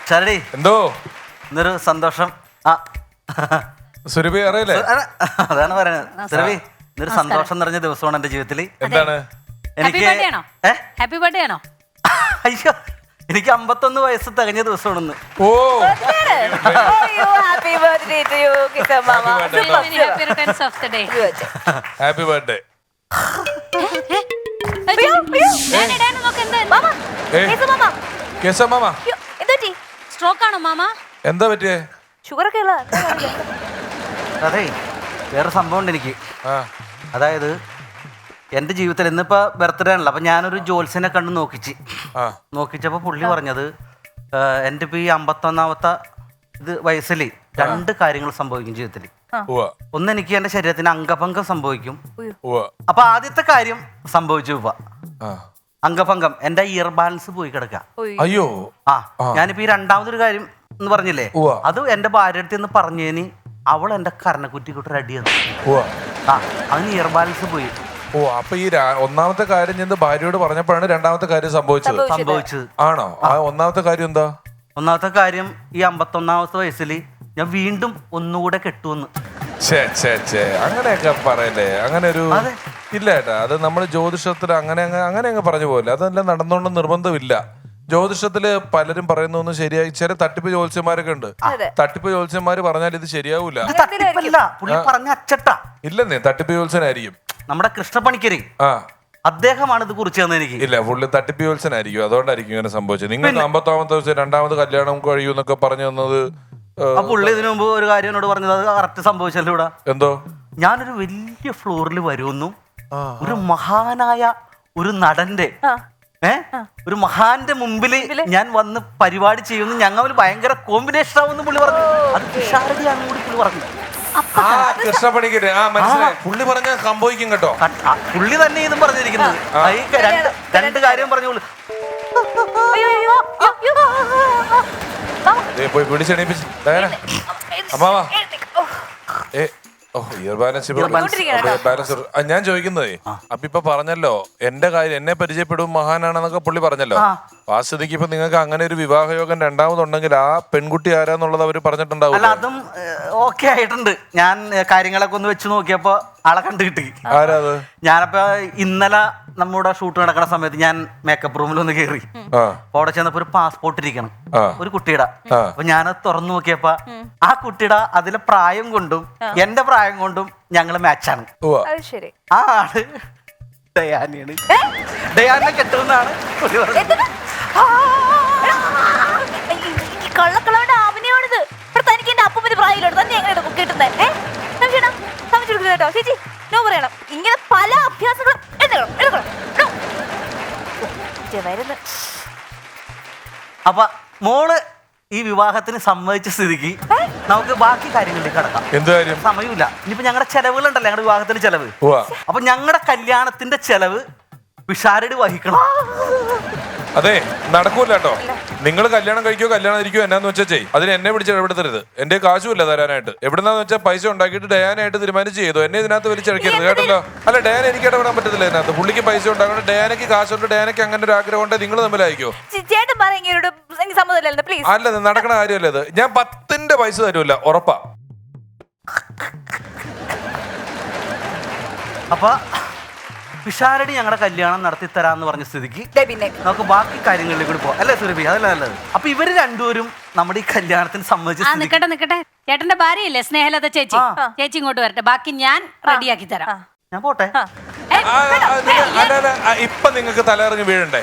ശരടി എന്തോ ഇന്നൊരു സന്തോഷം. സുരഭി അറിയില്ലേ? അതാണ് പറയുന്നത്. സുരഭി, ഇന്നൊരു സന്തോഷം നിറഞ്ഞ ദിവസമാണ് എന്റെ ജീവിതത്തിൽ. എന്താണ്? എനിക്ക് ഹാപ്പി ബർത്ത്ഡേ ആണോ? അയ്യോ, എനിക്ക് 51 വയസ്സ് തികഞ്ഞ ദിവസമാണെന്ന്. ഓ, ഹാപ്പി ബർത്ത്ഡേ ടു യു കിസമാമ. Happy returns of the day. Happy birthday. Stroke ആണോ മാമ? എന്താ പറ്റിയേ? ഷുഗർ ഒക്കെ ഉള്ള അതെ, വേറെ സംഭവം ഉണ്ട് എനിക്ക്. അതായത് എൻ്റെ ജീവിതത്തിൽ ഇന്നിപ്പോൾ ബർത്ത്ഡേ ആണല്ലോ, അപ്പം ഞാനൊരു ജോത്സ്യനെ കണ്ട് നോക്കിച്ചപ്പോൾ പുള്ളി പറഞ്ഞത് എൻ്റെ ഇപ്പോൾ ഈ 51ാമത്തെ വയസ്സിൽ 2 കാര്യങ്ങൾ സംഭവിക്കും ജീവിതത്തിൽ. ഒന്ന്, എനിക്ക് എൻ്റെ ശരീരത്തിന് അംഗഭംഗം സംഭവിക്കും. അപ്പൊ ആദ്യത്തെ കാര്യം സംഭവിച്ചു. അംഗഭംഗം, എൻ്റെ ഇയർ ബാലൻസ് പോയി കിടക്കുക. അയ്യോ. ഞാനിപ്പോ ഈ രണ്ടാമതൊരു കാര്യം എന്ന് പറഞ്ഞില്ലേ, അത് എൻ്റെ ഭാര്യ അടുത്ത് നിന്ന് പറഞ്ഞതിന് അവൾ എൻ്റെ കരണക്കുറ്റിക്കൂട്ട് റെഡി ചെയ്തു. അതിന് ഇയർ ബാലൻസ് പോയി. ഓ, അപ്പൊ ഈ ഒന്നാമത്തെ കാര്യം ഞാൻ ഭാര്യയോട് പറഞ്ഞപ്പോഴാണ് രണ്ടാമത്തെ കാര്യം സംഭവിച്ചത്. ആണോ? ആ ഒന്നാമത്തെ കാര്യം എന്താ? ഒന്നാമത്തെ കാര്യം, ഈ 51ാമത്തെ വയസ്സിൽ ഞാൻ വീണ്ടും ഒന്നുകൂടെ കെട്ടുവന്ന്. അങ്ങനെയൊക്കെ പറയല്ലേ? അങ്ങനെ ഒരു ഇല്ല ഏട്ടാ, അത് നമ്മൾ ജ്യോതിഷത്തിൽ അങ്ങനെ അങ്ങ് പറഞ്ഞു പോകില്ല. അതെല്ലാം നടന്നോണ്ട് നിർബന്ധമില്ല. ജ്യോതിഷത്തില് പലരും പറയുന്നൊന്നും ശരിയായി. ചില തട്ടിപ്പ് ജ്യോത്സ്യന്മാരൊക്കെ ഉണ്ട്. തട്ടിപ്പ് ജ്യോത്സ്യന്മാര് പറഞ്ഞാൽ ഇത് ശരിയാവൂല. ഇല്ലെന്നേ, തട്ടിപ്പ് ജ്യോത്സ്യനായിരിക്കും. നമ്മുടെ കൃഷ്ണപ്പണിക്കര്, അദ്ദേഹമാണ് ഇത് കുറിച്ച് തന്നെ. എനിക്ക് ഇല്ല, പുള്ളി തട്ടിപ്പ് ജ്യോത്സ്യനായിരിക്കും. അതുകൊണ്ടായിരിക്കും ഇങ്ങനെ സംഭവിച്ചത്. നിങ്ങൾക്ക് 50ാമത്തെ ദിവസം 2ാമത് കല്യാണം കഴിയൂന്നൊക്കെ പറഞ്ഞു തന്നത്. പുള്ളി ഇതിനു മുമ്പ് ഒരു കാര്യം എന്നോട് പറഞ്ഞത് അത് കറക്റ്റ് സംഭവിച്ചല്ലോ. ഇവിടെ എന്തോ, ഞാനൊരു വലിയ ഫ്ലോറിൽ വരുമെന്നും ഒരു മഹാനായ ഒരു നടന്റെ ഒരു മഹാന്റെ മുമ്പില് ഞാൻ വന്ന് പരിപാടി ചെയ്യുന്നു, ഞങ്ങൾ ഭയങ്കര കോമ്പിനേഷൻ ആവുമെന്ന് പുള്ളി പറഞ്ഞു. അത് തുഷാരടിയാണ് കൂടി പുള്ളി പറഞ്ഞു. കൃഷ്ണപ്പണിക്കര് മനസ്സിലായി. പുള്ളി പറഞ്ഞ സംഭവിക്കും കേട്ടോ. പുള്ളി തന്നെ ഇതും പറഞ്ഞിരിക്കുന്നത്. രണ്ട് കാര്യം പറഞ്ഞോളൂ. പോയി പിടിച്ചെണീപ്പിച്ച് അമ്മാവാ. ഞാൻ ചോദിക്കുന്നതേ, അപ്പൊ ഇപ്പൊ പറഞ്ഞല്ലോ എന്റെ കാര്യം, എന്നെ പരിചയപ്പെടും മഹാനാണെന്നൊക്കെ പുള്ളി പറഞ്ഞല്ലോ. ആ സ്ഥിതിക്ക് ഇപ്പൊ നിങ്ങൾക്ക് അങ്ങനെ ഒരു വിവാഹയോഗം 2ാമതുണ്ടെങ്കിൽ ആ പെൺകുട്ടി ആരാന്നുള്ളത് അവര് പറഞ്ഞിട്ടുണ്ടാവും. അതും ഓക്കെ ആയിട്ടുണ്ട്. ഞാൻ കാര്യങ്ങളൊക്കെ ഒന്ന് വെച്ച് നോക്കിയപ്പോ ആളെ കണ്ടു കിട്ടി. ആരാത്? ഞാനപ്പോ ഇന്നലെ നമ്മുടെ ഷൂട്ട് നടക്കുന്ന സമയത്ത് ഞാൻ മേക്കപ്പ് റൂമിൽ ഒന്ന് കയറി. അവിടെ ചെന്നപ്പോ ഒരു പാസ്പോർട്ട് ഇരിക്കണം ഒരു കുട്ടിയുടെ. അപ്പൊ ഞാനത് തുറന്നു നോക്കിയപ്പോ ആ കുട്ടിയുടെ അതിലെ പ്രായം കൊണ്ടും എന്റെ പ്രായം കൊണ്ടും ഞങ്ങള് മാച്ചാണ്. ആ ആള് ഡയാനയാണ്. ഡയാനെ കെട്ടുമെന്നാണ് കള്ളക്കളവന്റെ അഭിനയാണിത്. തനിക്ക് എന്റെ അപ്പൂപ്പന്റെ പ്രായമില്ലോട് തന്നെ എങ്ങനെ കിട്ടുന്നത്? കേട്ടോ ചേച്ചി, നോ പറയണം. ഇങ്ങനെ പല അഭ്യാസങ്ങളും അപ്പൊ മോള് ഈ വിവാഹത്തിന് സമ്മതിച്ച സ്ഥിതിക്ക് നമുക്ക് ബാക്കി കാര്യങ്ങളിലേക്ക് കടക്കാം. എന്ത് കാര്യം? സമയമില്ല. ഇനിയിപ്പോ ഞങ്ങളുടെ ചെലവുകളുണ്ടല്ലോ, ഞങ്ങളുടെ വിവാഹത്തിന്റെ ചെലവ്. അപ്പൊ ഞങ്ങളുടെ കല്യാണത്തിന്റെ ചെലവ് പിഷാരടി വഹിക്കണം. അതെ, നടക്കൂല കേട്ടോ. നിങ്ങൾ കല്യാണം കഴിക്കോ കല്യാണം ഇരിക്കോ എന്നാന്ന് വെച്ചാൽ ചെയ്യും. അതിന് എന്നെ പിടിച്ച് ഇടപെടുത്തരുത്. എന്റെ കാശുമില്ല തരാനായിട്ട്. എവിടെന്നാന്ന് വെച്ചാൽ പൈസ ഉണ്ടാക്കിയിട്ട് ഡയാനായിട്ട് തീരുമാനിച്ച് ചെയ്തു. എന്നെ ഇതിനകത്ത് വലിച്ചടക്കരുത് കേട്ടല്ലോ. അല്ല, ഡയാന എനിക്ക് ഇടപെടാൻ പറ്റത്തില്ല ഇതിനകത്ത്. പുള്ളിക്ക് പൈസ ഉണ്ടാക്കണം, ഡയാനക്ക് കാശുണ്ട്, ഡയാനക്ക് അങ്ങനെ ഒരു ആഗ്രഹം ഉണ്ട്. നിങ്ങൾ തമ്മിലായിരിക്കോ? അല്ല, നടക്കണ കാര്യമല്ല ഇത്. ഞാൻ 10ന്റെ പൈസ തരൂല, ഉറപ്പാ. അപ്പൊ പിഷാരടി ഞങ്ങളുടെ കല്യാണം നടത്തി തരാന്ന് പറഞ്ഞ സ്ഥിതിക്ക് നമുക്ക് ബാക്കി കാര്യങ്ങളിലേക്ക് കൂടി പോവാം. അല്ലേ സുരഭി? അതല്ല നല്ലത്. അപ്പൊ ഇവര് രണ്ടുപേരും നമ്മുടെ ഈ കല്യാണത്തിന് സമ്മതിച്ചു. നിക്കട്ടെ, ചേട്ടന്റെ ഭാര്യയില്ലേ സ്നേഹലത ചേച്ചി, ചേച്ചി ഇങ്ങോട്ട് വരട്ടെ. ബാക്കി ഞാൻ റെഡിയാക്കി തരാം. ഞാൻ പോട്ടെ. ഇപ്പൊ നിങ്ങൾക്ക് തലയിറങ്ങി വീഴണ്ടേ?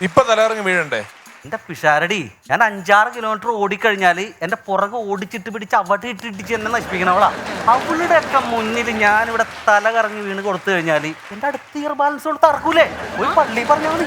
ഇപ്പൊ തലയിറങ്ങി വീഴണ്ടേ? എന്റെ പിഷാരടി, ഞാൻ 5-6 കിലോമീറ്റർ ഓടിക്കഴിഞ്ഞാല് എന്റെ പുറകെ ഓടിച്ചിട്ട് പിടിച്ച് അവിടെ ഇട്ടിടിച്ച് എന്നെ നശിപ്പിക്കണവളാ. അവളുടെ ഒക്കെ മുന്നിൽ ഞാൻ ഇവിടെ തല കറങ്ങി വീണ് കൊടുത്തു കഴിഞ്ഞാല് എന്റെ അടുത്ത് ഇയർ ബാലൻസ് കൊടുത്ത് ഇറക്കൂലേ? പോയി പള്ളി പറഞ്ഞാൽ മതി.